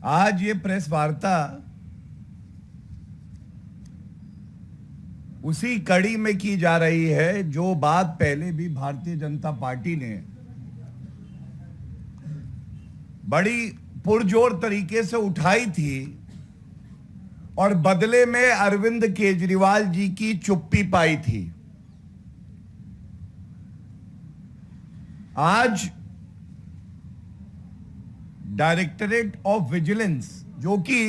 आज ये प्रेस वार्ता उसी कड़ी में की जा रही है जो बात पहले भी भारतीय जनता पार्टी ने बड़ी पुरजोर तरीके से उठाई थी और बदले में अरविंद केजरीवाल जी की चुप्पी पाई थी। आज डायरेक्टरेट ऑफ विजिलेंस, जो कि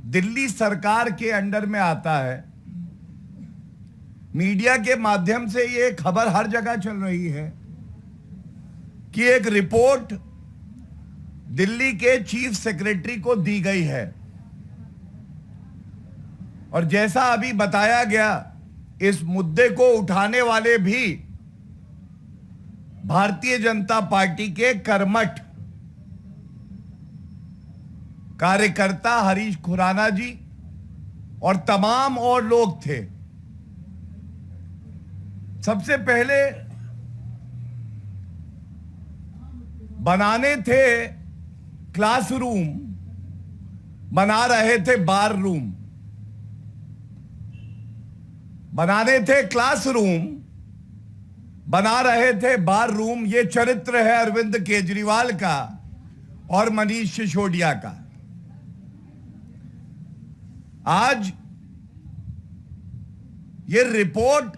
दिल्ली सरकार के अंडर में आता है, मीडिया के माध्यम से ये खबर हर जगह चल रही है कि एक रिपोर्ट दिल्ली के चीफ सेक्रेटरी को दी गई है। और जैसा अभी बताया गया, इस मुद्दे को उठाने वाले भी भारतीय जनता पार्टी के कर्मठ कार्यकर्ता हरीश खुराना जी और तमाम और लोग थे। सबसे पहले बनाने थे क्लासरूम, बना रहे थे बार रूम। बनाने थे क्लासरूम, बना रहे थे बार रूम। ये चरित्र है अरविंद केजरीवाल का और मनीष सिसोदिया का। आज ये रिपोर्ट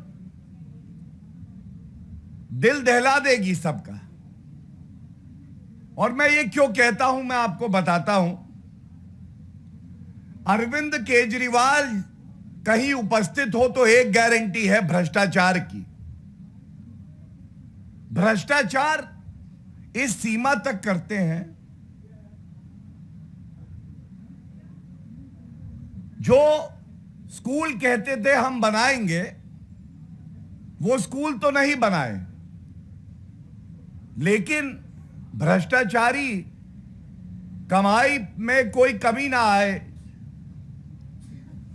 दिल दहला देगी सबका। और मैं ये क्यों कहता हूं, मैं आपको बताता हूं। अरविंद केजरीवाल कहीं उपस्थित हो तो एक गारंटी है भ्रष्टाचार की। भ्रष्टाचार इस सीमा तक करते हैं, जो स्कूल कहते थे हम बनाएंगे, वो स्कूल तो नहीं बनाए, लेकिन भ्रष्टाचारी कमाई में कोई कमी ना आए,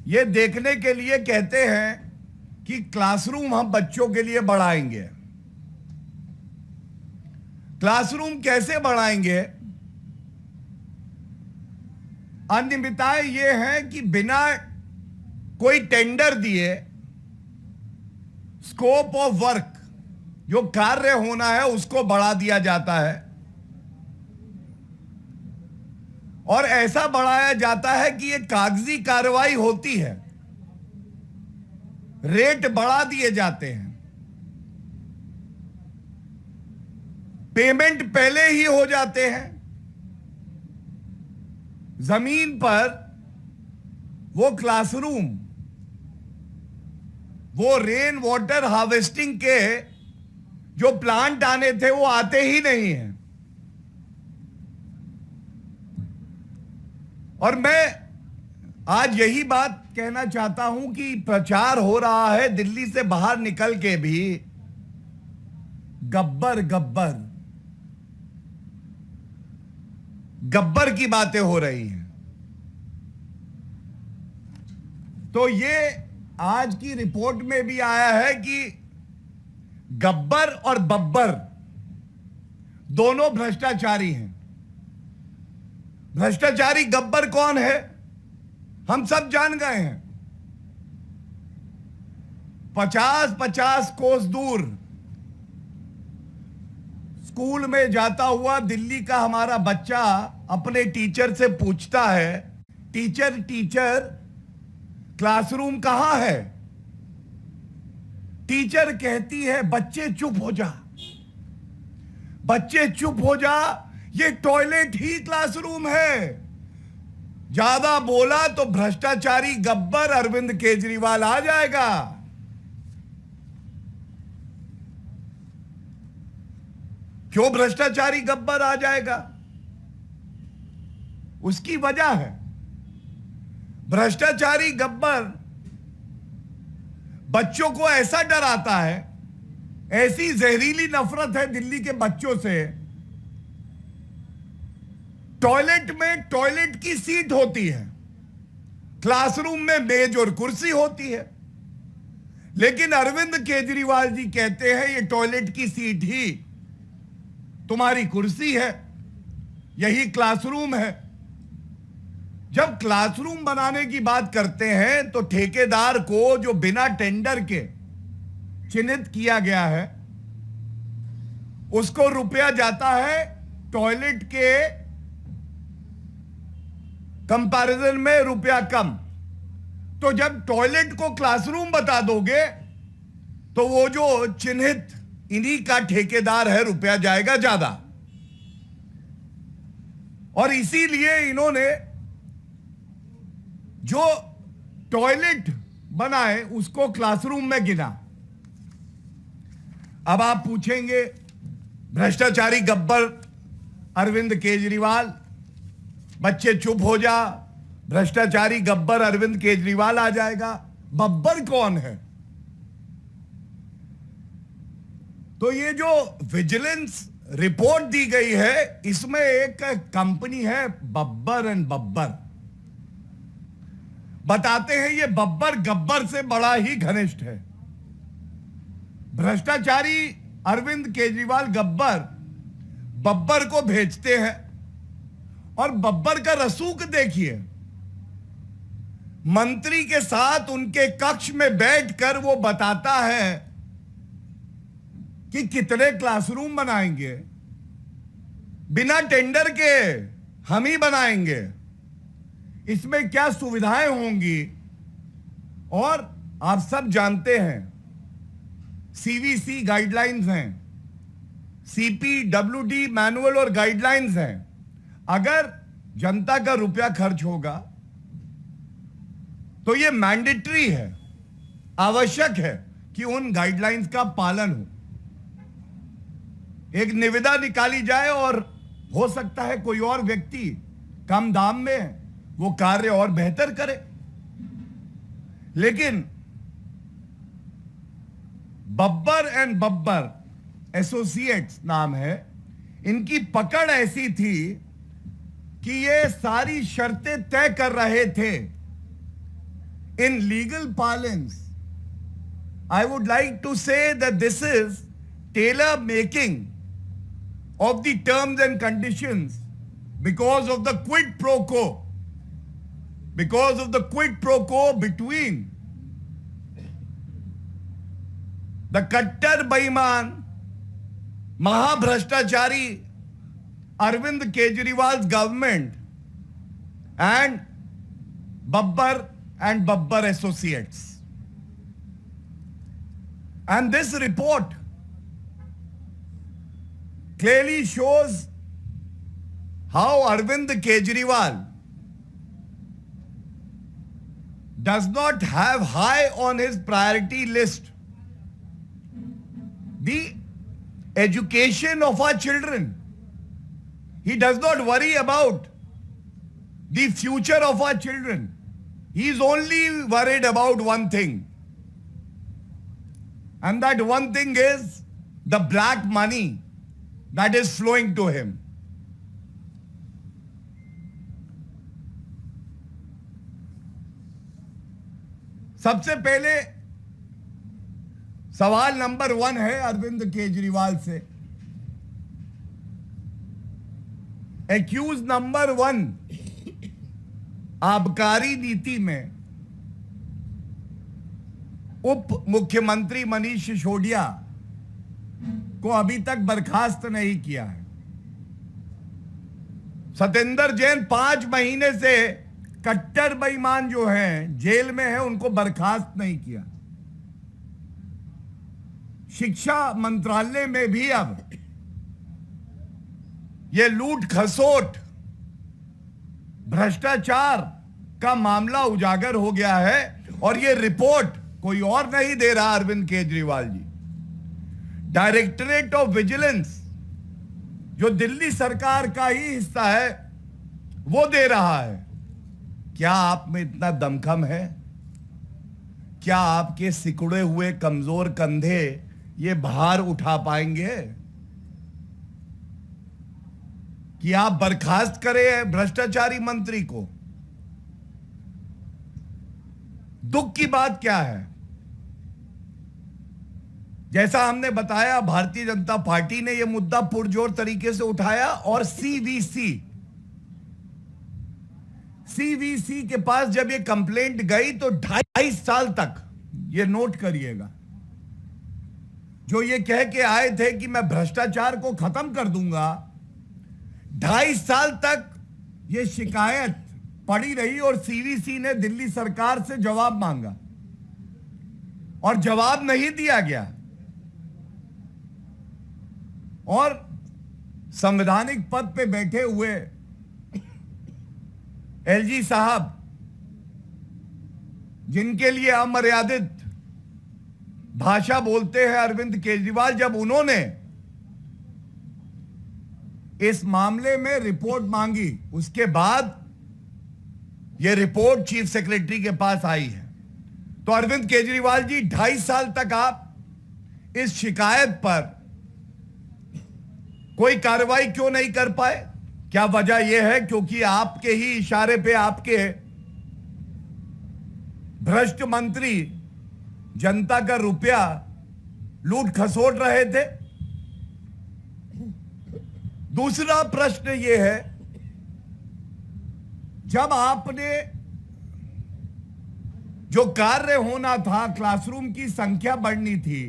ये देखने के लिए कहते हैं कि क्लासरूम हम बच्चों के लिए बढ़ाएंगे। क्लासरूम कैसे बढ़ाएंगे? अनियमितताएं ये हैं कि बिना कोई टेंडर दिए स्कोप ऑफ वर्क, जो कार्य होना है, उसको बढ़ा दिया जाता है। और ऐसा बढ़ाया जाता है कि ये कागजी कार्रवाई होती है, रेट बढ़ा दिए जाते हैं, पेमेंट पहले ही हो जाते हैं। जमीन पर वो क्लासरूम, वो रेन वाटर हार्वेस्टिंग के जो प्लांट आने थे, वो आते ही नहीं हैं। और मैं आज यही बात कहना चाहता हूं कि प्रचार हो रहा है दिल्ली से बाहर निकल के भी, गब्बर गब्बर गब्बर की बातें हो रही हैं। तो ये आज की रिपोर्ट में भी आया है कि गब्बर और बब्बर दोनों भ्रष्टाचारी हैं। भ्रष्टाचारी गब्बर कौन है, हम सब जान गए हैं। 50-50 कोस दूर स्कूल में जाता हुआ दिल्ली का हमारा बच्चा अपने टीचर से पूछता है, टीचर टीचर क्लासरूम कहां है? टीचर कहती है, बच्चे चुप हो जा, बच्चे चुप हो जा, ये टॉयलेट ही क्लासरूम है। ज्यादा बोला तो भ्रष्टाचारी गब्बर अरविंद केजरीवाल आ जाएगा। क्यों भ्रष्टाचारी गब्बर आ जाएगा? उसकी वजह है, भ्रष्टाचारी गब्बर बच्चों को ऐसा डराता है, ऐसी जहरीली नफरत है दिल्ली के बच्चों से। टॉयलेट में टॉयलेट की सीट होती है, क्लासरूम में मेज और कुर्सी होती है, लेकिन अरविंद केजरीवाल जी कहते हैं ये टॉयलेट की सीट ही तुम्हारी कुर्सी है, यही क्लासरूम है। जब क्लासरूम बनाने की बात करते हैं तो ठेकेदार को जो बिना टेंडर के चिन्हित किया गया है उसको रुपया जाता है टॉयलेट के कंपैरिजन में रुपया कम। तो जब टॉयलेट को क्लासरूम बता दोगे तो वो जो चिन्हित इन्हीं का ठेकेदार है रुपया जाएगा ज्यादा। और इसीलिए इन्होंने जो टॉयलेट बनाए उसको क्लासरूम में गिना। अब आप पूछेंगे भ्रष्टाचारी गब्बर अरविंद केजरीवाल, बच्चे चुप हो जा, भ्रष्टाचारी गब्बर अरविंद केजरीवाल आ जाएगा। बब्बर कौन है? तो ये जो विजिलेंस रिपोर्ट दी गई है इसमें एक कंपनी है बब्बर एंड बब्बर। बताते हैं ये बब्बर गब्बर से बड़ा ही घनिष्ठ है। भ्रष्टाचारी अरविंद केजरीवाल गब्बर बब्बर को भेजते हैं और बब्बर का रसूख देखिए। मंत्री के साथ उनके कक्ष में बैठकर वो बताता है कि कितने क्लासरूम बनाएंगे, बिना टेंडर के हम ही बनाएंगे, इसमें क्या सुविधाएं होंगी। और आप सब जानते हैं सीवीसी गाइडलाइंस हैं, सीपीडब्ल्यूडी मैनुअल और गाइडलाइंस हैं। अगर जनता का रुपया खर्च होगा तो यह मैंडेटरी है, आवश्यक है कि उन गाइडलाइंस का पालन हो। एक निविदा निकाली जाए और हो सकता है कोई और व्यक्ति कम दाम में वो कार्य और बेहतर करे, लेकिन बब्बर एंड बब्बर एसोसिएट्स नाम है, इनकी पकड़ ऐसी थी कि ये सारी शर्तें तय कर रहे थे। In legal parlance, I would like to say that this is tailor making of the terms and conditions because of the quid pro quo, between the Kattar Beiman Mahabhrashtachari Arvind Kejriwal's government and Babbar and Babbar Associates. And this report clearly shows how Arvind Kejriwal does not have high on his priority list the education of our children. He does not worry about the future of our children. He is only worried about one thing. And that one thing is the black money that is flowing to him. सबसे पहले सवाल number 1 है अरविंद केजरीवाल से। Accused number 1, आबकारी नीति में उप मुख्यमंत्री मनीष सिसोदिया को अभी तक बर्खास्त नहीं किया है। सत्येंद्र जैन 5 महीने से कट्टर बेईमान जो हैं जेल में हैं, उनको बर्खास्त नहीं किया। शिक्षा मंत्रालय में भी अब यह लूट खसोट भ्रष्टाचार का मामला उजागर हो गया है और यह रिपोर्ट कोई और नहीं दे रहा Arvind Kejriwal ji. Directorate of vigilance जो दिल्ली सरकार का ही हिस्सा है वो दे रहा है। क्या आप में इतना दमखम है? क्या आपके सिकुड़े हुए कमजोर कंधे ये भार उठा पाएंगे कि आप बर्खास्त करें भ्रष्टाचारी मंत्री को? दुख की बात क्या है? जैसा हमने बताया, भारतीय जनता पार्टी ने यह मुद्दा पुरजोर तरीके से उठाया और सीवीसी सीवीसी के पास जब ये कंप्लेंट गई तो 2.5 साल तक, ये नोट करिएगा, जो ये कह के आए थे कि मैं भ्रष्टाचार को खत्म कर दूंगा, 2.5 साल तक ये शिकायत पड़ी रही और सीवीसी ने दिल्ली सरकार से जवाब मांगा और जवाब नहीं दिया गया। और संवैधानिक पद पे बैठे हुए एलजी साहब, जिनके लिए अमर्यादित भाषा बोलते हैं अरविंद केजरीवाल, जब उन्होंने इस मामले में रिपोर्ट मांगी, उसके बाद यह रिपोर्ट चीफ सेक्रेटरी के पास आई है। तो अरविंद केजरीवाल जी, 2.5 साल तक आप इस शिकायत पर कोई कार्रवाई क्यों नहीं कर पाए? क्या वजह यह है क्योंकि आपके ही इशारे पे आपके भ्रष्ट मंत्री जनता का रुपया लूट खसोट रहे थे? दूसरा प्रश्न यह है, जब आपने जो कार्य होना था, क्लासरूम की संख्या बढ़नी थी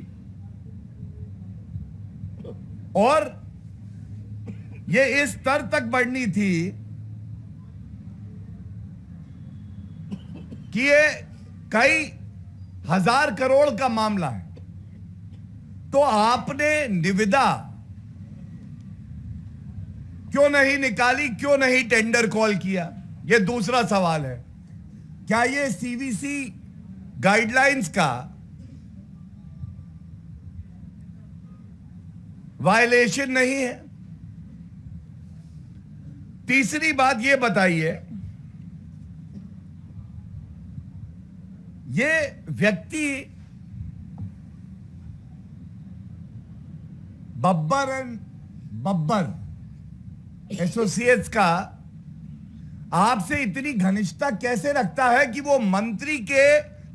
और ये इस स्तर तक बढ़नी थी कि ये कई हजार करोड़ का मामला है, तो आपने निविदा क्यों नहीं निकाली, क्यों नहीं टेंडर कॉल किया? यह दूसरा सवाल है। क्या यह सीवीसी गाइडलाइंस का वायलेशन नहीं है? तीसरी बात यह बताइए, ये व्यक्ति बब्बर एसोसिएट्स का आपसे इतनी घनिष्ठता कैसे रखता है कि वो मंत्री के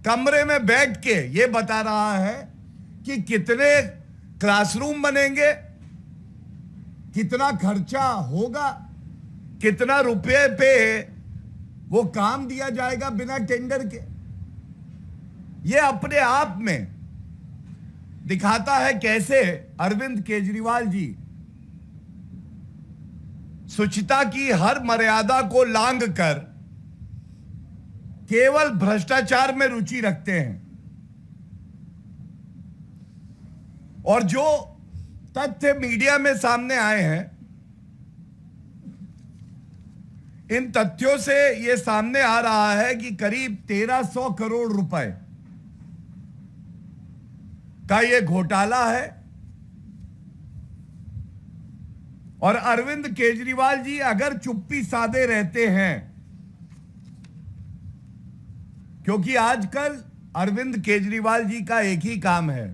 कमरे में बैठ के ये बता रहा है कि कितने क्लासरूम बनेंगे, कितना खर्चा होगा, कितना रुपए पे वो काम दिया जाएगा बिना टेंडर के? ये अपने आप में दिखाता है कैसे अरविंद केजरीवाल जी शुचिता की हर मर्यादा को लांघ कर केवल भ्रष्टाचार में रुचि रखते हैं। और जो तथ्य मीडिया में सामने आए हैं, इन तथ्यों से यह सामने आ रहा है कि करीब 1300 करोड़ रुपए का यह घोटाला है और अरविंद केजरीवाल जी अगर चुप्पी साधे रहते हैं, क्योंकि आजकल अरविंद केजरीवाल जी का एक ही काम है,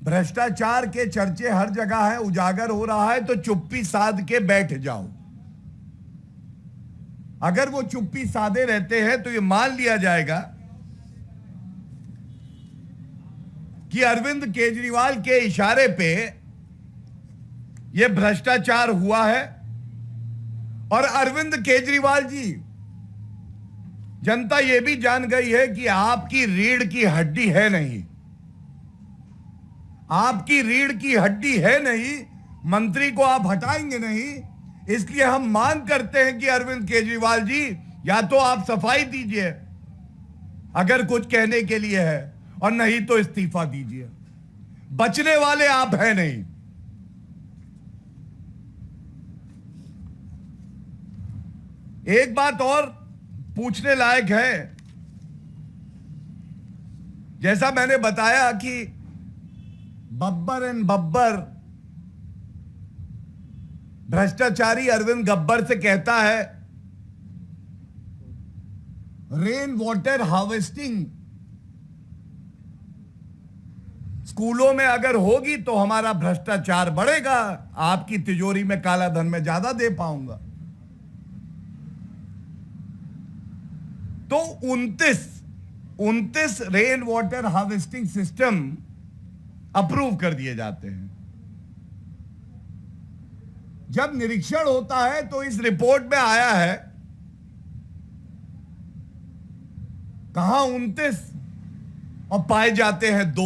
भ्रष्टाचार के चर्चे हर जगह है, उजागर हो रहा है, तो चुप्पी साध के बैठ जाओ। अगर वो चुप्पी साधे रहते हैं तो ये मान लिया जाएगा कि अरविंद केजरीवाल के इशारे पे ये भ्रष्टाचार हुआ है और अरविंद केजरीवाल जी, जनता ये भी जान गई है कि आपकी रीढ़ की हड्डी है नहीं, आपकी रीढ़ की हड्डी है नहीं, मंत्री को आप हटाएंगे नहीं। इसलिए हम मांग करते हैं कि अरविंद केजरीवाल जी, या तो आप सफाई दीजिए अगर कुछ कहने के लिए है, और नहीं तो इस्तीफा दीजिए। बचने वाले आप हैं नहीं। एक बात और पूछने लायक है, जैसा मैंने बताया कि बब्बर भ्रष्टाचारी अरविंद गब्बर से कहता है रेन वाटर हार्वेस्टिंग स्कूलों में अगर होगी तो हमारा भ्रष्टाचार बढ़ेगा, आपकी तिजोरी में काला धन में ज्यादा दे पाऊंगा। तो 29 rain water harvesting system approve कर दिए जाते हैं। जब निरीक्षण होता है तो इस रिपोर्ट में आया है कहां 29 और पाए जाते हैं 2।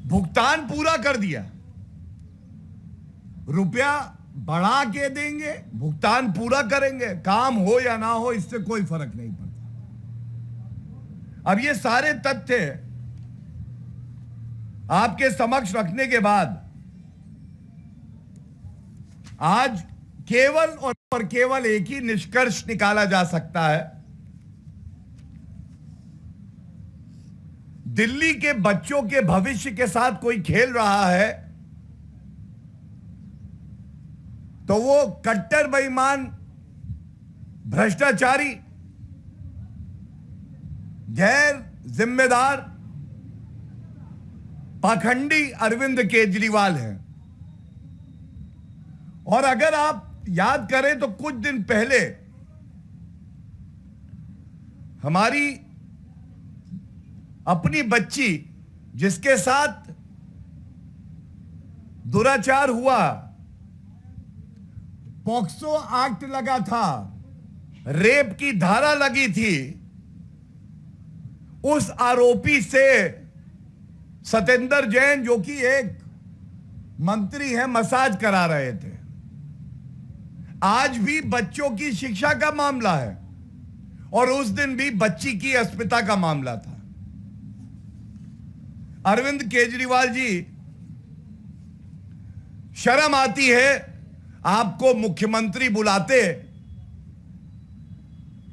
भुगतान पूरा कर दिया, रुपया बढ़ा के देंगे, भुगतान पूरा करेंगे, काम हो या ना हो इससे कोई फर्क नहीं पड़ता। अब ये सारे तथ्य आपके समक्ष रखने के बाद आज केवल और केवल एक ही निष्कर्ष निकाला जा सकता है, दिल्ली के बच्चों के भविष्य के साथ कोई खेल रहा है तो वो कट्टर बेईमान, भ्रष्टाचारी, गैर जिम्मेदार, पाखंडी अरविंद केजरीवाल है। और अगर आप याद करें तो कुछ दिन पहले हमारी अपनी बच्ची जिसके साथ दुराचार हुआ, पॉक्सो एक्ट लगा था, रेप की धारा लगी थी, उस आरोपी से सत्येंद्र जैन जो कि एक मंत्री है मसाज करा रहे थे। आज भी बच्चों की शिक्षा का मामला है और उस दिन भी बच्ची की अस्मिता का मामला था। अरविंद केजरीवाल जी, शर्म आती है आपको मुख्यमंत्री बुलाते।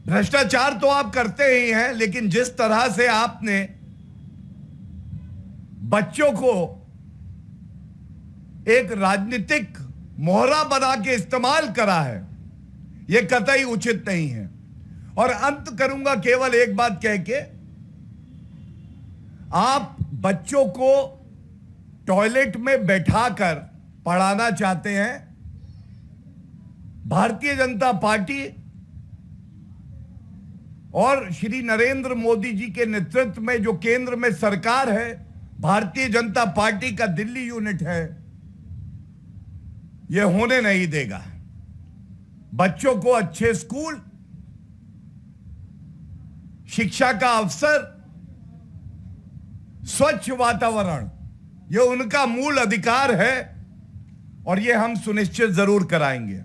भ्रष्टाचार तो आप करते ही हैं, लेकिन जिस तरह से आपने बच्चों को एक राजनीतिक मोहरा बना के इस्तेमाल करा है, यह कतई उचित नहीं है। और अंत करूंगा केवल एक बात कह के, आप बच्चों को टॉयलेट में बैठाकर पढ़ाना चाहते हैं। भारतीय जनता पार्टी और श्री नरेंद्र मोदी जी के नेतृत्व में जो केंद्र में सरकार है, भारतीय जनता पार्टी का दिल्ली यूनिट है, यह होने नहीं देगा। बच्चों को अच्छे स्कूल, शिक्षा का अवसर, स्वच्छ वातावरण, यह उनका मूल अधिकार है और यह हम सुनिश्चित जरूर कराएंगे।